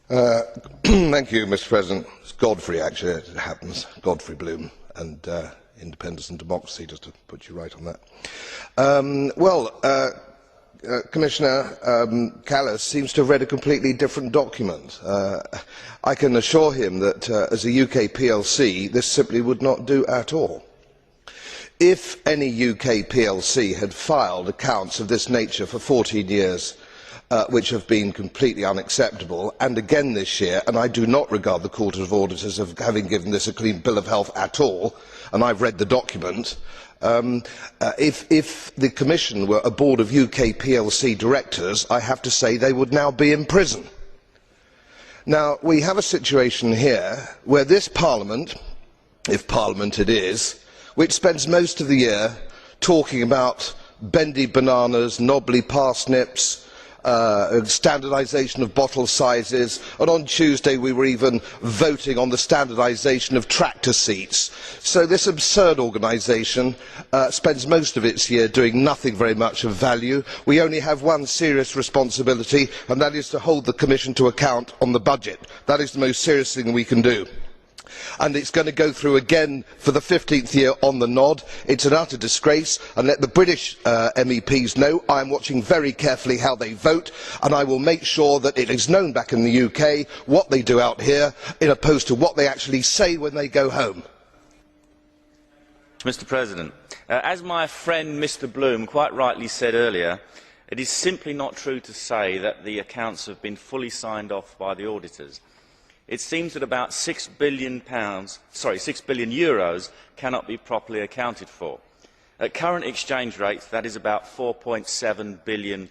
Thank you, Mr. President. It's Godfrey, actually, it happens. Godfrey Bloom and Independence and Democracy, just to put you right on that. Commissioner Kallas seems to have read a completely different document. I can assure him that as a UK PLC, this simply would not do at all. If any UK PLC had filed accounts of this nature for 14 years, which have been completely unacceptable, and again this year, and I do not regard the Court of Auditors as having given this a clean bill of health at all, and I have read the document, if the Commission were a board of UK PLC directors, I have to say they would now be in prison. Now, we have a situation here where this Parliament, if Parliament it is, which spends most of the year talking about bendy bananas, knobbly parsnips, standardisation of bottle sizes, and on Tuesday we were even voting on the standardisation of tractor seats. So this absurd organisation spends most of its year doing nothing very much of value. We only have one serious responsibility, and that is to hold the Commission to account on the budget. That is the most serious thing we can do. And it is going to go through again for the 15th year on the nod. It is an utter disgrace, and let the British MEPs know I am watching very carefully how they vote, and I will make sure that it is known back in the UK what they do out here, as opposed to what they actually say when they go home. Mr. President, as my friend Mr. Bloom quite rightly said earlier, it is simply not true to say that the accounts have been fully signed off by the auditors. It seems that about €6 billion cannot be properly accounted for. At current exchange rates, that is about £4.7 billion.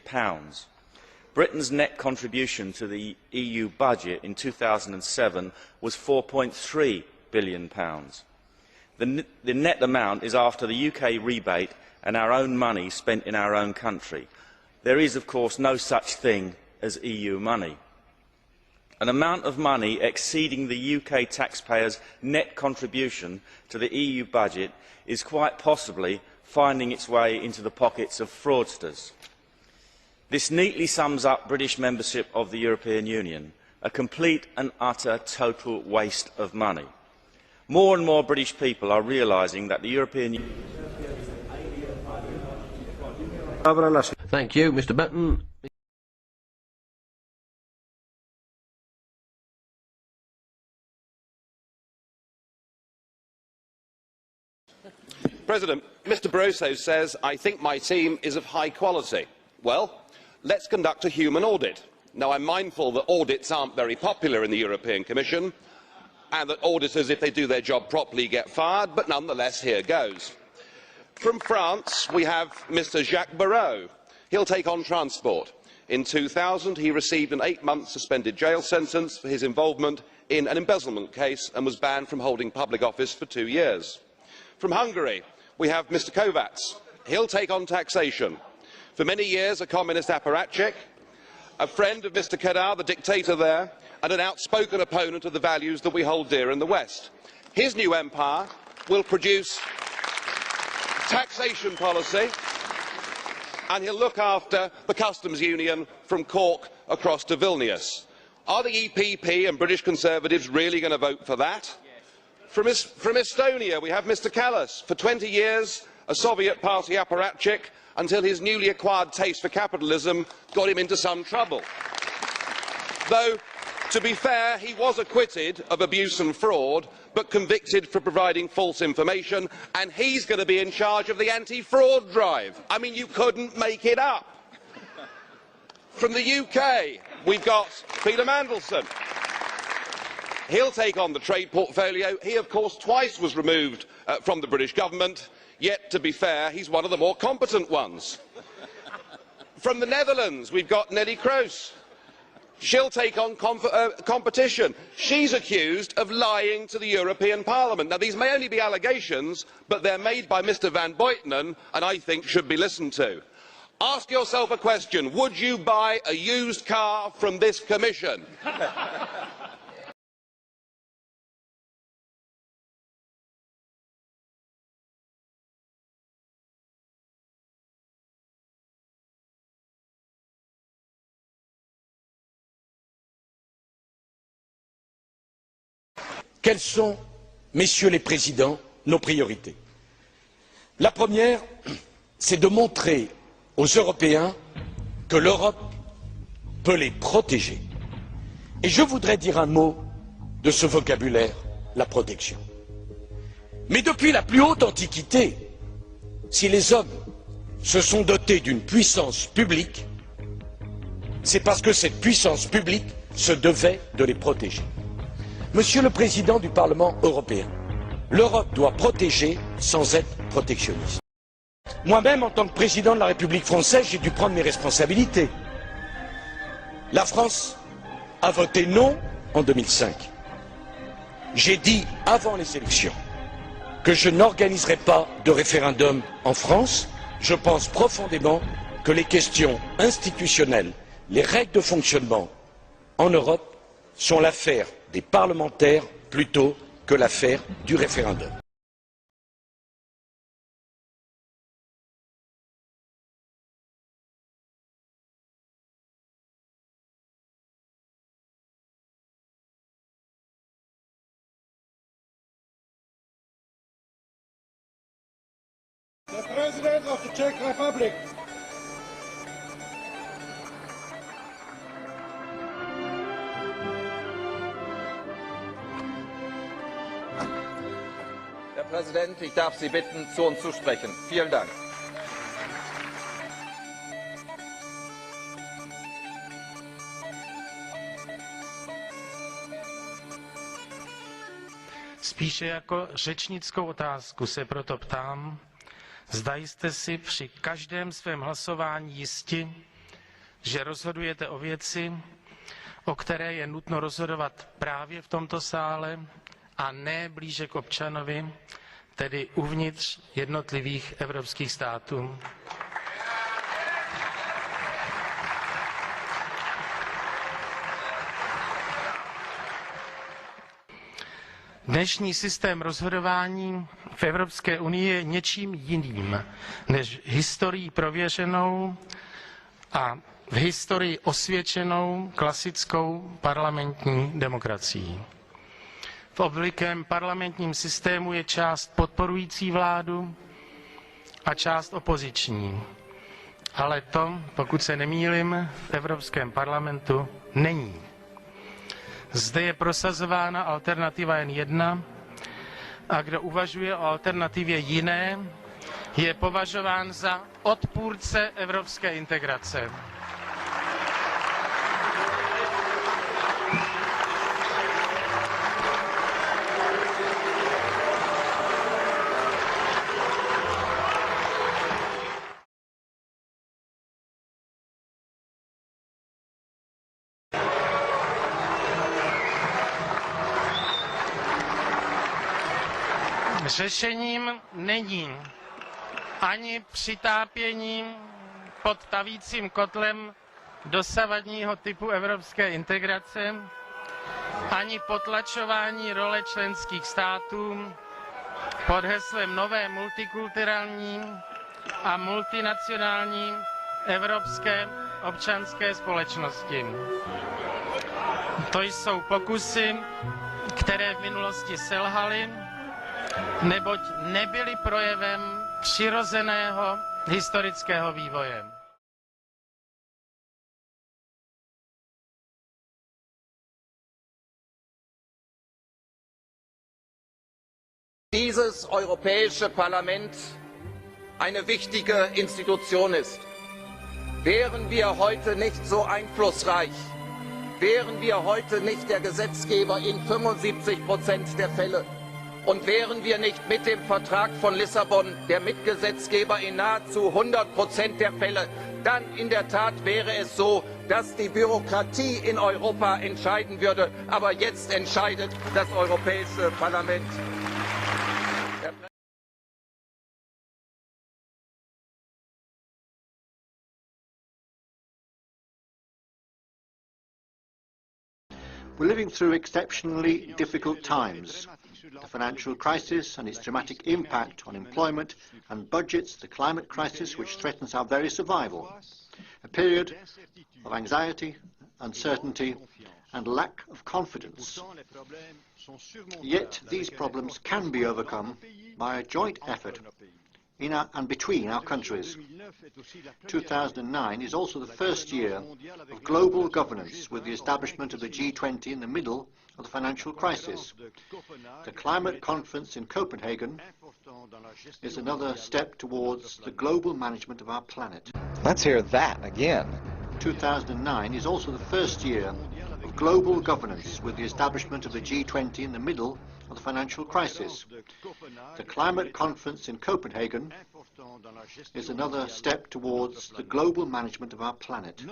Britain's net contribution to the EU budget in 2007 was £4.3 billion. The net amount is after the UK rebate and our own money spent in our own country. There is, of course, no such thing as EU money. An amount of money exceeding the UK taxpayers' net contribution to the EU budget is quite possibly finding its way into the pockets of fraudsters. This neatly sums up British membership of the European Union, a complete and utter total waste of money. More and more British people are realising that the European Union... Thank you, Mr. Benton. President, Mr Barroso says, I think my team is of high quality. Well, let's conduct a human audit. Now, I'm mindful that audits aren't very popular in the European Commission, and that auditors, if they do their job properly, get fired, but nonetheless, here goes. From France, we have Mr Jacques Barrot. He'll take on transport. In 2000, he received an 8-month suspended jail sentence for his involvement in an embezzlement case and was banned from holding public office for 2 years. From Hungary, we have Mr Kovács. He'll take on taxation. For many years, a communist apparatchik, a friend of Mr Kadar, the dictator there, and an outspoken opponent of the values that we hold dear in the West. His new empire will produce taxation policy, and he'll look after the customs union from Cork across to Vilnius. Are the EPP and British Conservatives really going to vote for that? From Estonia, we have Mr Kallas. For 20 years, a Soviet party apparatchik, until his newly acquired taste for capitalism got him into some trouble. Though, to be fair, he was acquitted of abuse and fraud, but convicted for providing false information, and he's going to be in charge of the anti-fraud drive. I mean, you couldn't make it up. From the UK, we've got Peter Mandelson. He'll take on the trade portfolio. He, of course, twice was removed from the British government, yet, to be fair, he's one of the more competent ones. From the Netherlands, we've got Nelly Kroes. She'll take on competition. She's accused of lying to the European Parliament. Now, these may only be allegations, but they're made by Mr Van Buitenen, and I think should be listened to. Ask yourself a question. Would you buy a used car from this Commission? quelles sont, messieurs les présidents, nos priorités? La première, c'est de montrer aux Européens que l'Europe peut les protéger. Et je voudrais dire un mot de ce vocabulaire, la protection. Mais depuis la plus haute antiquité, si les hommes se sont dotés d'une puissance publique, c'est parce que cette puissance publique se devait de les protéger. Monsieur le Président du Parlement européen, l'Europe doit protéger sans être protectionniste. Moi-même, en tant que président de la République française, j'ai dû prendre mes responsabilités. La France a voté non en 2005. J'ai dit avant les élections que je n'organiserai pas de référendum en France. Je pense profondément que les questions institutionnelles, les règles de fonctionnement en Europe sont l'affaire des parlementaires plutôt que l'affaire du référendum. The President of the Czech Republic. Herr Präsident, ich darf Sie bitten, zu uns zu sprechen. Vielen Dank. Spíše jako řečnickou otázku se proto ptám, zda jste si při každém svém hlasování jisti, že rozhodujete o věci, o které je nutno rozhodovat právě v tomto sále a ne blíže k občanovi, tedy uvnitř jednotlivých evropských států. Dnešní systém rozhodování v Evropské unii je něčím jiným než historií prověřenou a v historii osvědčenou klasickou parlamentní demokracií. V obvyklém parlamentním systému je část podporující vládu a část opoziční. Ale to, pokud se nemýlim, v Evropském parlamentu není. Zde je prosazována alternativa jen jedna a kdo uvažuje o alternativě jiné, je považován za odpůrce evropské integrace. Řešením není ani přitápění pod tavícím kotlem dosavadního typu evropské integrace, ani potlačování role členských států pod heslem nové multikulturální a multinacionální evropské občanské společnosti. To jsou pokusy, které v minulosti selhaly, neboť nebyly projevem přirozeného historického vývoje. Dieses Europäische Parlament eine wichtige Institution ist. Wären wir heute nicht so einflussreich, wären wir heute nicht der Gesetzgeber in 75% der Fälle, und wären wir nicht mit dem Vertrag von Lissabon der Mitgesetzgeber in nahezu 100% der Fälle, dann in der Tat wäre es so, dass die Bürokratie in Europa entscheiden würde. Aber jetzt entscheidet das Europäische Parlament. We're living through exceptionally difficult times. The financial crisis and its dramatic impact on employment and budgets, the climate crisis which threatens our very survival, a period of anxiety, uncertainty and lack of confidence. Yet these problems can be overcome by a joint effort in and between our countries. 2009 is also the first year of global governance, with the establishment of the G20 in the middle of the financial crisis. The climate conference in Copenhagen is another step towards the global management of our planet. Let's hear that again. 2009 is also the first year of global governance, with the establishment of the G20 in the middle of the financial crisis. The climate conference in Copenhagen is another step towards the global management of our planet.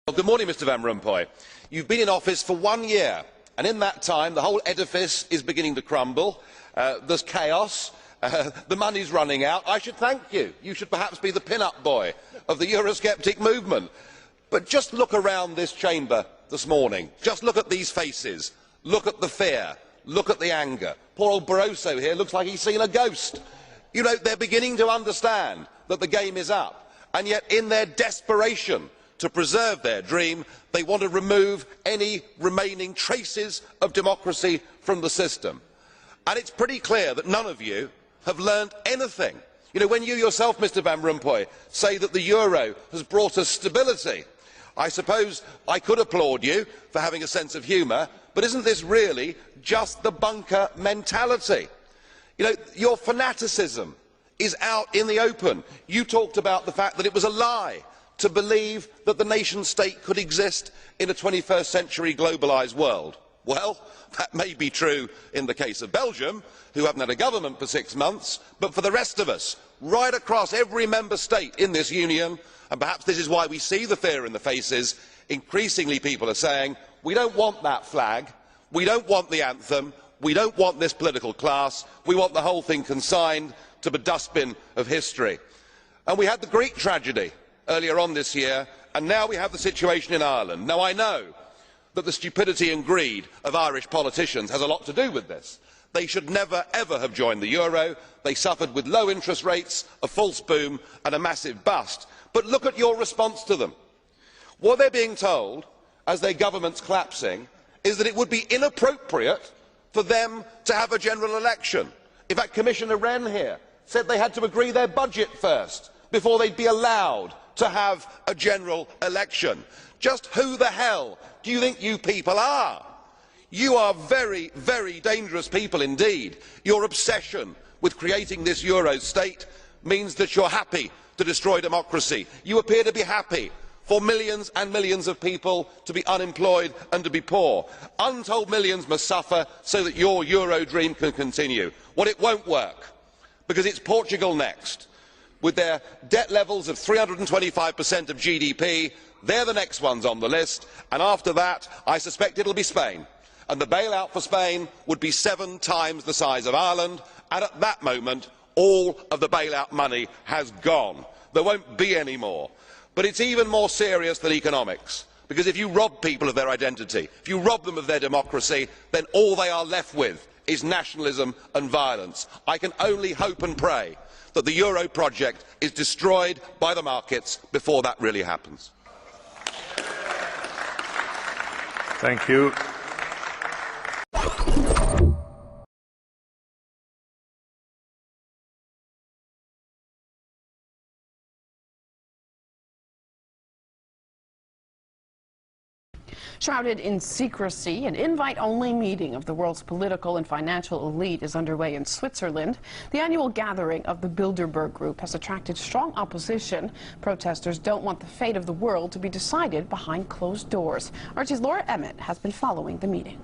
Well, good morning, Mr Van Rompuy. You've been in office for 1 year, and in that time the whole edifice is beginning to crumble. There's chaos. The money's running out. I should thank you. You should perhaps be the pin-up boy of the Eurosceptic movement. But just look around this chamber this morning. Just look at these faces. Look at the fear. Look at the anger. Poor old Barroso here looks like he's seen a ghost. You know, they're beginning to understand that the game is up. And yet, in their desperation to preserve their dream, they want to remove any remaining traces of democracy from the system. And it's pretty clear that none of you have learned anything. You know, when you yourself, Mr Van Rompuy, say that the euro has brought us stability, I suppose I could applaud you for having a sense of humour, but isn't this really just the bunker mentality? You know, your fanaticism is out in the open. You talked about the fact that it was a lie to believe that the nation state could exist in a 21st century globalised world. Well, that may be true in the case of Belgium, who haven't had a government for 6 months, but for the rest of us, right across every member state in this union, and perhaps this is why we see the fear in the faces, increasingly people are saying, we don't want that flag, we don't want the anthem, we don't want this political class, we want the whole thing consigned to the dustbin of history. And we had the Greek tragedy earlier on this year, and now we have the situation in Ireland. Now, I know that the stupidity and greed of Irish politicians has a lot to do with this. They should never ever have joined the euro. They suffered with low interest rates, a false boom and a massive bust. But look at your response to them. What they're being told, as their government's collapsing, is that it would be inappropriate for them to have a general election. In fact, Commissioner Rehn here said they had to agree their budget first before they'd be allowed to have a general election. Just who the hell do you think you people are? You are very, very dangerous people indeed. Your obsession with creating this euro state means that you're happy to destroy democracy. You appear to be happy for millions and millions of people to be unemployed and to be poor. Untold millions must suffer so that your euro dream can continue. Well, it won't work, because it's Portugal next. With their debt levels of 325% of GDP, they're the next ones on the list, and after that I suspect it will be Spain. And the bailout for Spain would be 7 times the size of Ireland, and at that moment all of the bailout money has gone. There won't be any more. But it's even more serious than economics, because if you rob people of their identity, if you rob them of their democracy, then all they are left with is nationalism and violence. I can only hope and pray that the euro project is destroyed by the markets before that really happens. Thank you. Shrouded in secrecy, an invite-only meeting of the world's political and financial elite is underway in Switzerland. The annual gathering of the Bilderberg Group has attracted strong opposition. Protesters don't want the fate of the world to be decided behind closed doors. RT's Laura Emmett has been following the meeting.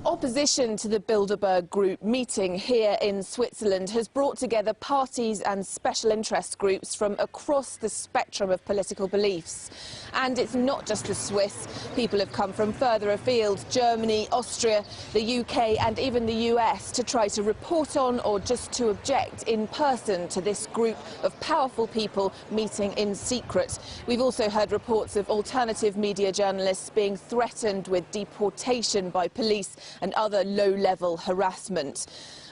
Opposition to the Bilderberg Group meeting here in Switzerland has brought together parties and special interest groups from across the spectrum of political beliefs. And it's not just the Swiss. People have come from further afield, Germany, Austria, the UK and even the US, to try to report on or just to object in person to this group of powerful people meeting in secret. We've also heard reports of alternative media journalists being threatened with deportation by police and other low-level harassment.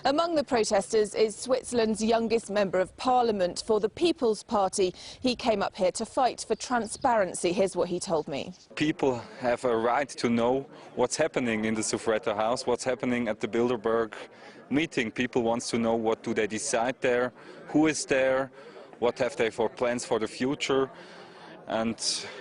Among the protesters is Switzerland's youngest member of parliament for the People's Party. He came up here to fight for transparency. Here's what he told me. People have a right to know what's happening in the Suffragette House, what's happening at the Bilderberg meeting. People want to know what do they decide there, who is there, what have they for plans for the future, and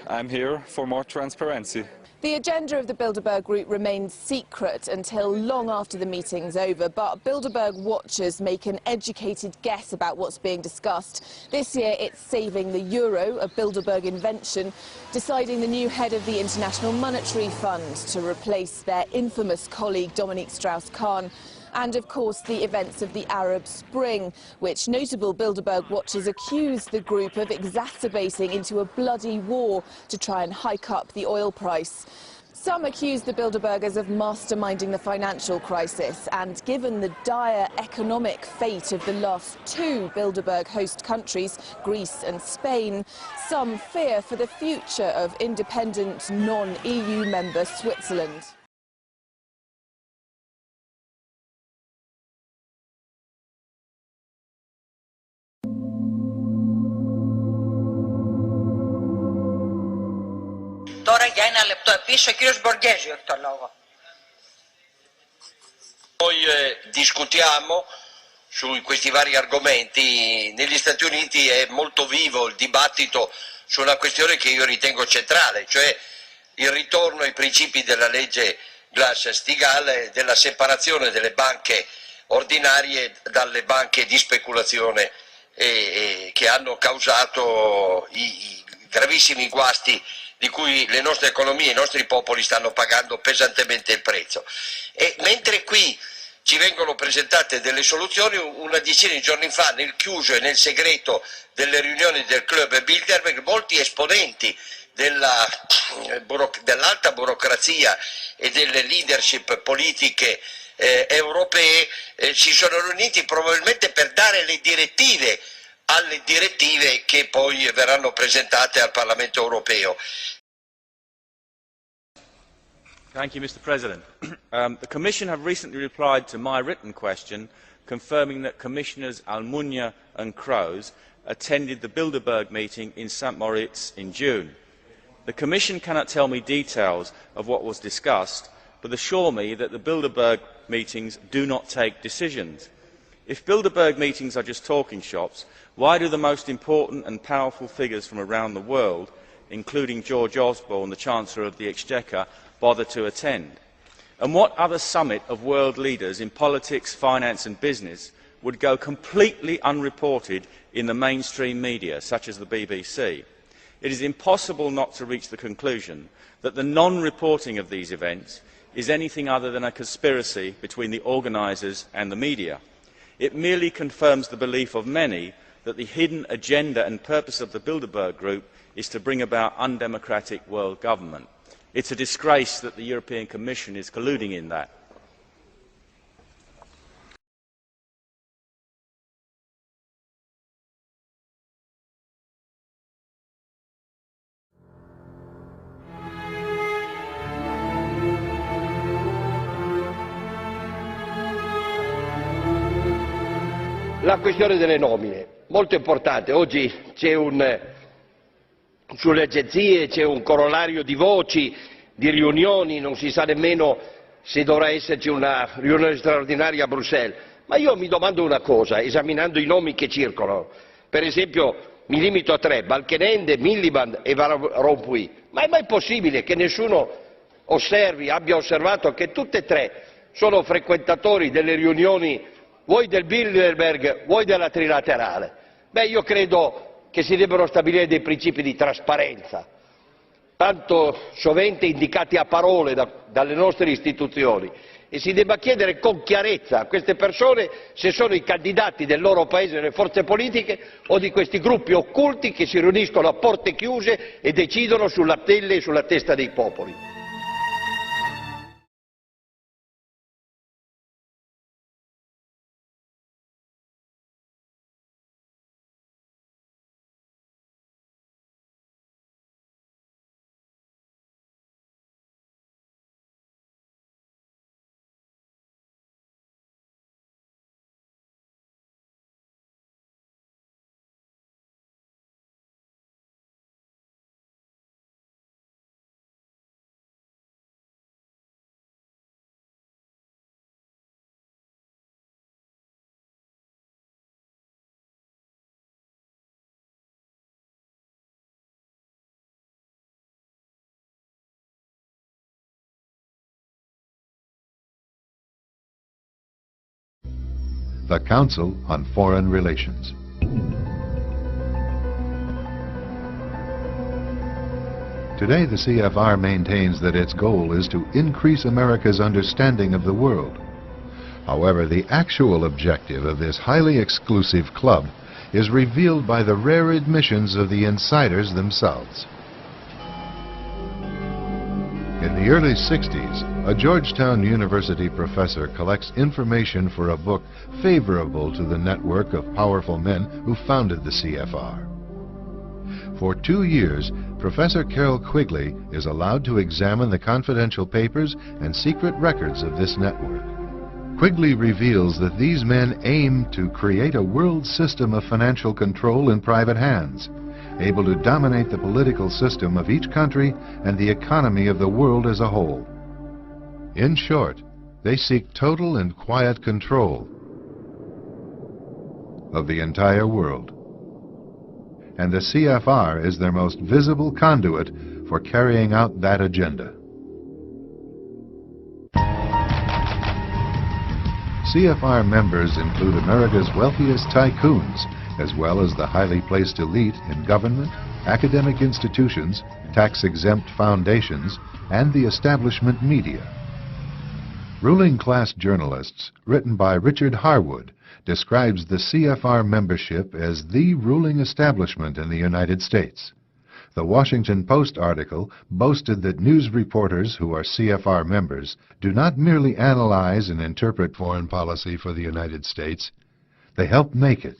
I'm here for more transparency. The agenda of the Bilderberg Group remains secret until long after the meeting's over, but Bilderberg watchers make an educated guess about what's being discussed. This year it's saving the euro, a Bilderberg invention, deciding the new head of the International Monetary Fund to replace their infamous colleague Dominique Strauss-Kahn, and of course the events of the Arab Spring, which notable Bilderberg watchers accuse the group of exacerbating into a bloody war to try and hike up the oil price. Some accuse the Bilderbergers of masterminding the financial crisis, and given the dire economic fate of the last two Bilderberg host countries, Greece and Spain, some fear for the future of independent non-EU member Switzerland. Τώρα για ένα λεπτό επίσης ο κύριος Μποργέζιο έχει το λόγο. Noi discutiamo su questi vari argomenti. Negli Stati Uniti è molto vivo il dibattito su una questione che io ritengo centrale, cioè il ritorno ai principi della legge Glass-Steagall, della separazione delle banche ordinarie dalle banche di speculazione che hanno causato i gravissimi guasti di cui le nostre economie e i nostri popoli stanno pagando pesantemente il prezzo. E mentre qui ci vengono presentate delle soluzioni, una decina di giorni fa, nel chiuso e nel segreto delle riunioni del club Bilderberg, molti esponenti dell'alta burocrazia e delle leadership politiche europee si sono riuniti probabilmente per dare le direttive alle direttive che poi verranno presentate al Parlamento europeo. Thank you, Mr. President. The Commission have recently replied to my written question confirming that Commissioners Almunia and Kroes attended the Bilderberg meeting in St. Moritz in June. The Commission cannot tell me details of what was discussed, but assure me that the Bilderberg meetings do not take decisions. If Bilderberg meetings are just talking shops, why do the most important and powerful figures from around the world, including George Osborne, the Chancellor of the Exchequer, bother to attend? And what other summit of world leaders in politics, finance and business would go completely unreported in the mainstream media, such as the BBC? It is impossible not to reach the conclusion that the non-reporting of these events is anything other than a conspiracy between the organisers and the media. It merely confirms the belief of many that the hidden agenda and purpose of the Bilderberg Group is to bring about undemocratic world government. It's a disgrace that the European Commission is colluding in that. La questione delle nomine, molto importante. Oggi c'è sulle agenzie c'è un corollario di voci, di riunioni, non si sa nemmeno se dovrà esserci una riunione straordinaria a Bruxelles. Ma io mi domando una cosa, esaminando i nomi che circolano. Per esempio, mi limito a tre: Balkenende, Miliband e Van Rompuy. Ma è mai possibile che nessuno abbia osservato che tutte e tre sono frequentatori delle riunioni vuoi del Bilderberg, vuoi della trilaterale? Beh, io credo che si debbano stabilire dei principi di trasparenza, tanto sovente indicati a parole dalle nostre istituzioni, e si debba chiedere con chiarezza a queste persone se sono i candidati del loro paese delle forze politiche o di questi gruppi occulti che si riuniscono a porte chiuse e decidono sulla pelle e sulla testa dei popoli. The Council on Foreign Relations. Today, the CFR maintains that its goal is to increase America's understanding of the world. However, the actual objective of this highly exclusive club is revealed by the rare admissions of the insiders themselves. In the early 60s, a Georgetown University professor collects information for a book favorable to the network of powerful men who founded the CFR. For 2 years, Professor Carroll Quigley is allowed to examine the confidential papers and secret records of this network. Quigley reveals that these men aim to create a world system of financial control in private hands, able to dominate the political system of each country and the economy of the world as a whole. In short, they seek total and quiet control of the entire world. And the CFR is their most visible conduit for carrying out that agenda. CFR members include America's wealthiest tycoons, as well as the highly placed elite in government, academic institutions, tax-exempt foundations, and the establishment media. Ruling Class Journalists, written by Richard Harwood, describes the CFR membership as the ruling establishment in the United States. The Washington Post article boasted that news reporters who are CFR members do not merely analyze and interpret foreign policy for the United States, they help make it.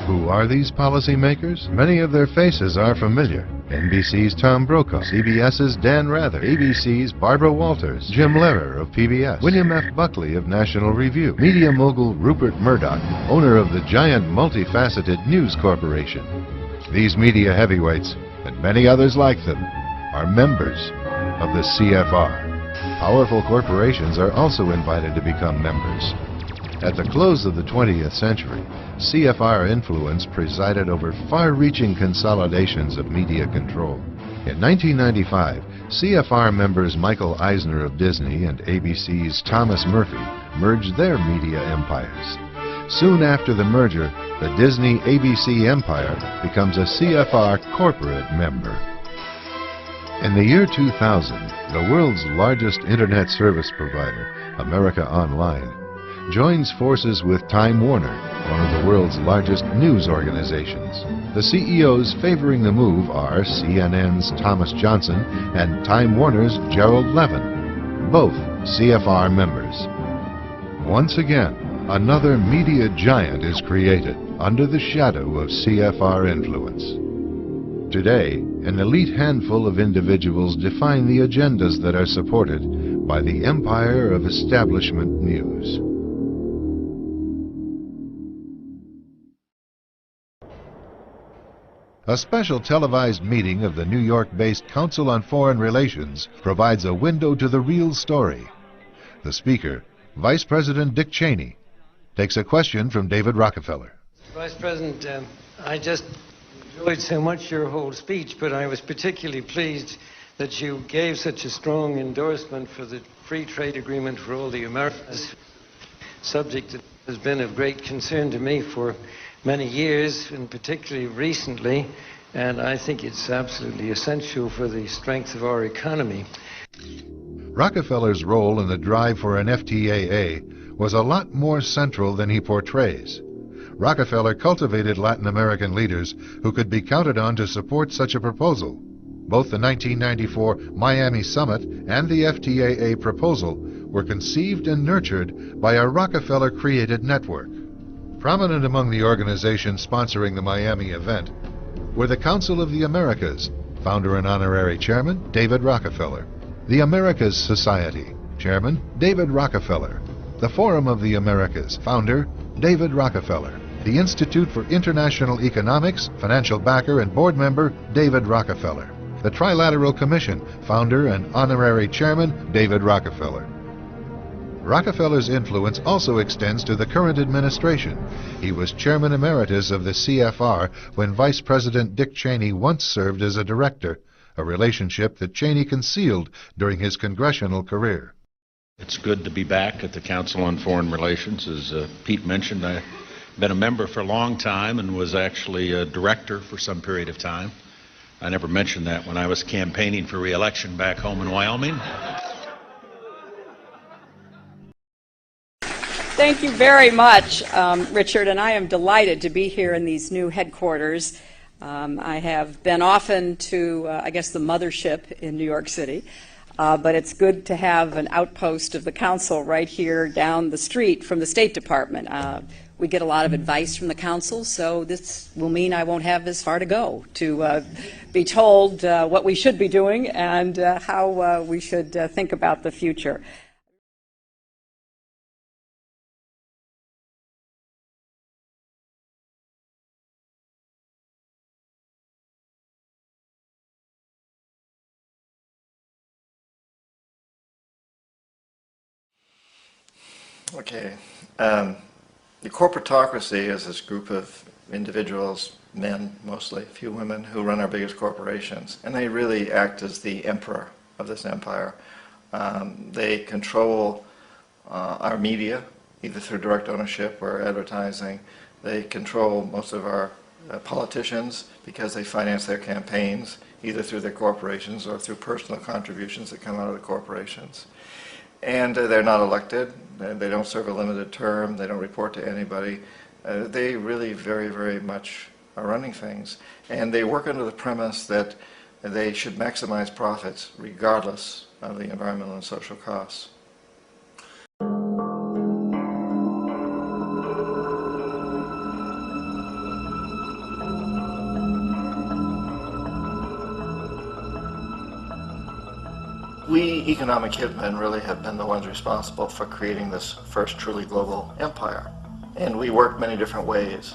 Who are these policymakers? Many of their faces are familiar. NBC's Tom Brokaw, CBS's Dan Rather, ABC's Barbara Walters, Jim Lehrer of PBS, William F. Buckley of National Review, media mogul Rupert Murdoch, owner of the giant multifaceted News Corporation. These media heavyweights, and many others like them, are members of the CFR. Powerful corporations are also invited to become members. At the close of the 20th century, CFR influence presided over far-reaching consolidations of media control. In 1995, CFR members Michael Eisner of Disney and ABC's Thomas Murphy merged their media empires. Soon after the merger, the Disney-ABC empire becomes a CFR corporate member. In the year 2000, the world's largest internet service provider, America Online, joins forces with Time Warner, one of the world's largest news organizations. The CEOs favoring the move are CNN's Thomas Johnson and Time Warner's Gerald Levin, both CFR members. Once again, another media giant is created under the shadow of CFR influence. Today, an elite handful of individuals define the agendas that are supported by the empire of establishment news. A special televised meeting of the New York-based Council on Foreign Relations provides a window to the real story. The speaker, Vice President Dick Cheney, takes a question from David Rockefeller. Vice President, I just enjoyed so much your whole speech, but I was particularly pleased that you gave such a strong endorsement for the free trade agreement for all the Americas, subject that has been of great concern to me for many years, and particularly recently, and I think it's absolutely essential for the strength of our economy. Rockefeller's role in the drive for an FTAA was a lot more central than he portrays. Rockefeller cultivated Latin American leaders who could be counted on to support such a proposal. Both the 1994 Miami Summit and the FTAA proposal were conceived and nurtured by a Rockefeller-created network. Prominent among the organizations sponsoring the Miami event were the Council of the Americas, founder and honorary chairman David Rockefeller; the Americas Society, chairman David Rockefeller; the Forum of the Americas, founder David Rockefeller; the Institute for International Economics, financial backer and board member David Rockefeller; the Trilateral Commission, founder and honorary chairman David Rockefeller. Rockefeller's influence also extends to the current administration. He was chairman emeritus of the CFR when Vice President Dick Cheney once served as a director, a relationship that Cheney concealed during his congressional career. It's good to be back at the Council on Foreign Relations. As Pete mentioned, I've been a member for a long time and was actually a director for some period of time. I never mentioned that when I was campaigning for re-election back home in Wyoming. Thank you very much, Richard, and I am delighted to be here in these new headquarters. I have been often to, I guess, the mothership in New York City, but it's good to have an outpost of the Council right here down the street from the State Department. We get a lot of advice from the Council, so this will mean I won't have as far to go to be told what we should be doing and how we should think about the future. Okay. The corporatocracy is this group of individuals, men mostly, a few women, who run our biggest corporations. And they really act as the emperor of this empire. They control our media, either through direct ownership or advertising. They control most of our politicians because they finance their campaigns, either through their corporations or through personal contributions that come out of the corporations. And they're not elected. They don't serve a limited term. They don't report to anybody. They really very, very much are running things. And they work under the premise that they should maximize profits regardless of the environmental and social costs. We economic hitmen really have been the ones responsible for creating this first truly global empire. And we work many different ways.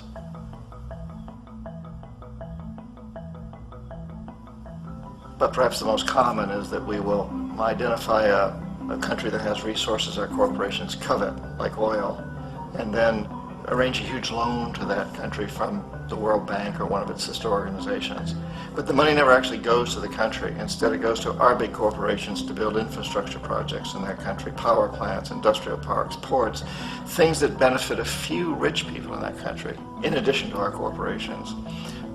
But perhaps the most common is that we will identify a country that has resources our corporations covet, like oil, and then arrange a huge loan to that country from the World Bank or one of its sister organizations. But the money never actually goes to the country. Instead, it goes to our big corporations to build infrastructure projects in that country, power plants, industrial parks, ports, things that benefit a few rich people in that country, in addition to our corporations,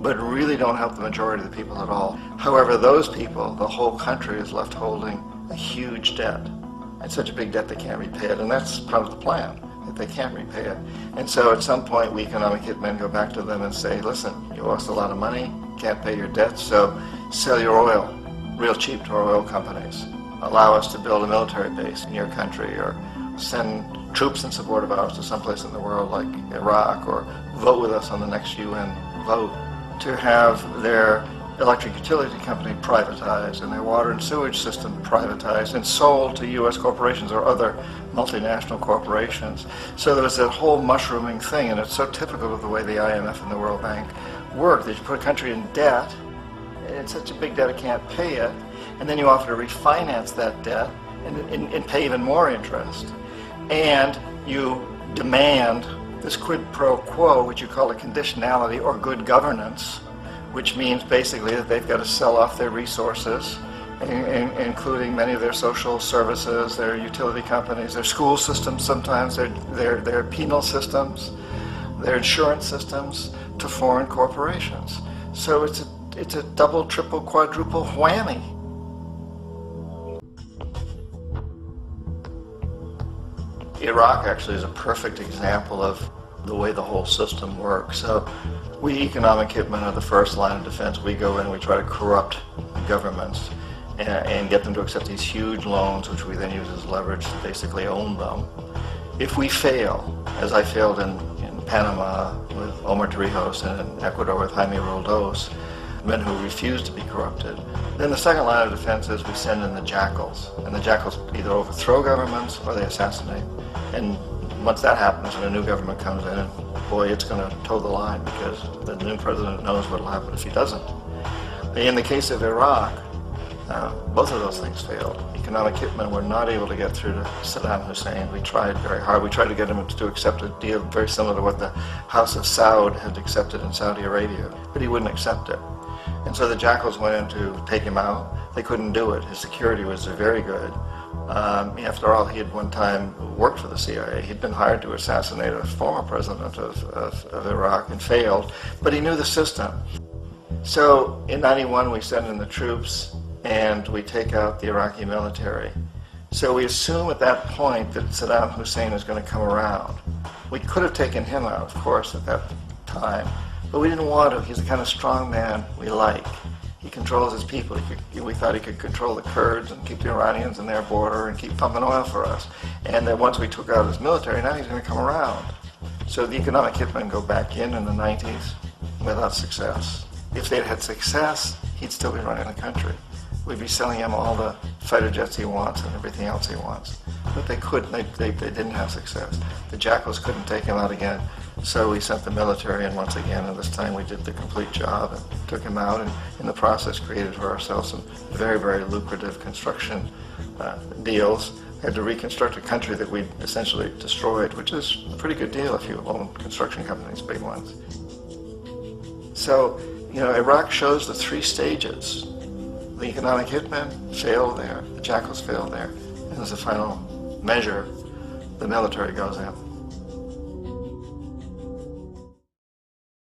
but really don't help the majority of the people at all. However, those people, the whole country is left holding a huge debt, and such a big debt they can't repay it, and that's part of the plan. That they can't repay it. And so at some point we economic hitmen go back to them and say, listen, you owe us a lot of money, can't pay your debts, so sell your oil real cheap to our oil companies. Allow us to build a military base in your country, or send troops in support of ours to someplace in the world like Iraq, or vote with us on the next UN vote. To have their electric utility company privatized and their water and sewage system privatized and sold to U.S. corporations or other multinational corporations. So there was that whole mushrooming thing, and it's so typical of the way the IMF and the World Bank work, that you put a country in debt, it's such a big debt it can't pay it, and then you offer to refinance that debt and pay even more interest. And you demand this quid pro quo, which you call a conditionality or good governance, which means basically that they've got to sell off their resources, including many of their social services, their utility companies, their school systems sometimes, their penal systems, their insurance systems, to foreign corporations. So it's a double, triple, quadruple whammy. Iraq actually is a perfect example of the way the whole system works. So we economic hitmen are the first line of defense. We go in and we try to corrupt governments and get them to accept these huge loans, which we then use as leverage to basically own them. If we fail, as I failed in Panama with Omar Torrijos and in Ecuador with Jaime Roldos, men who refuse to be corrupted, then the second line of defense is we send in the jackals. And the jackals either overthrow governments or they assassinate. And once that happens, when a new government comes in, boy, it's going to toe the line because the new president knows what will happen if he doesn't. In the case of Iraq, both of those things failed. Economic hitmen were not able to get through to Saddam Hussein. We tried very hard. We tried to get him to accept a deal very similar to what the House of Saud had accepted in Saudi Arabia, but he wouldn't accept it. And so the jackals went in to take him out. They couldn't do it. His security was very good. After all, he had one time worked for the CIA. He'd been hired to assassinate a former president of Iraq and failed, but he knew the system. So in '91, we send in the troops and we take out the Iraqi military. So we assume at that point that Saddam Hussein is going to come around. We could have taken him out, of course, at that time, but we didn't want to. He's the kind of strong man we like. He controls his people. We thought he could control the Kurds and keep the Iranians in their border and keep pumping oil for us. And then once we took out his military, now he's going to come around. So the economic hitmen go back in the 90s without success. If they'd had success, he'd still be running the country. We'd be selling him all the fighter jets he wants and everything else he wants. But they couldn't. They didn't have success. The jackals couldn't take him out again. So we sent the military in once again, and this time we did the complete job and took him out, and in the process created for ourselves some very, very lucrative construction deals. We had to reconstruct a country that we essentially destroyed, which is a pretty good deal if you own construction companies, big ones. So, Iraq shows the three stages. The economic hitmen failed there, the jackals failed there, and as a final measure, the military goes in.